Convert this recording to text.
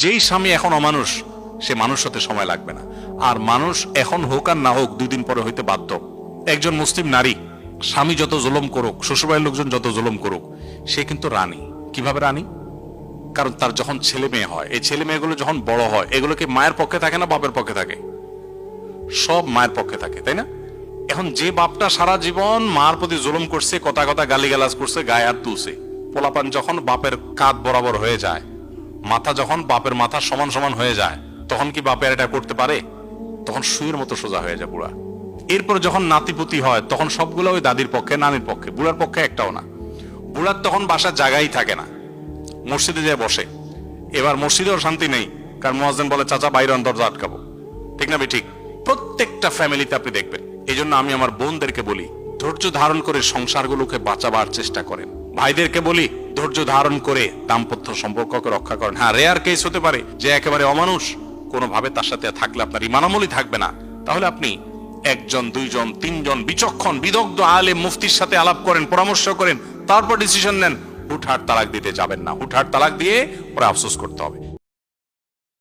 যেই স্বামী এখন অমানুষ, সে মানুষ হতে সময় লাগবে না। আর মানুষ এখন হোক আর না হোক 2 দিন পরে হইতে বাধ্য। একজন মুসলিম নারী স্বামী যত জুলুম করুক, শ্বশুরবাড়ির লোকজন যত জুলুম করুক, সে কিন্তু রানী। কিভাবে রানী? কারণ তার যখন ছেলে মেয়ে হয়, এই ছেলে মেয়েগুলো যখন বড় হয়, এগুলো কি মায়ের পক্ষে থাকে না বাপের পক্ষে থাকে? সব মায়ের পক্ষে থাকে, তাই না? এখন যে বাপটা সারা জীবন মার প্রতি জুলুম করছে, কথা কথা গালিগালাজ করছে, গায়ে হাত তুলছে, পোলাপান যখন বাপের কাঁধ বরাবর হয়ে যায়, মাথা যখন বাপের মাথা সমান সমান হয়ে যায়, তখন কি বাপের এটা করতে পারে? তখন সুইয়ের মতো সোজা হয়ে যায় বুড়া। এরপর যখন নাতিপুতি হয়, তখন সবগুলো ওই দাদির পক্ষে, নানির পক্ষে, বুড়ার পক্ষে একটাও না। বুড়ার তখন বাসার জায়গাই থাকে না, মসজিদে যায় বসে। এবার মসজিদেও শান্তি নেই, কারণ মুয়াজ্জিন বলে চাচা বাইরে দরজা আটকাবো। ঠিক না ঠিক? প্রত্যেকটা ফ্যামিলিতে আপনি দেখবেন। এই জন্য আমি আমার বোনদেরকে বলি, ধৈর্য ধারণ করে সংসারগুলোকে বাঁচাবার চেষ্টা করেন। ভাইদেরকে বলি, ধৈর্য ধারণ করে দাম্পত্য সম্পর্ককে রক্ষা করেন। হ্যাঁ, রেয়ার কেস হতে পারে যে একেবারে অমানুষ, কোনোভাবে তার সাথে থাকলে আপনার ইমান আমলই থাকবে না, তাহলে আপনি 1 জন 2 জন 3 জন বিচক্ষণ বিদগ্ধ আলেম মুফতির সাথে আলাপ করেন, পরামর্শ করেন, তারপর ডিসিশন নেন। হুটহাট তালাক দিতে যাবেন না। হুটহাট তালাক দিয়ে পরে আফসোস করতে হবে।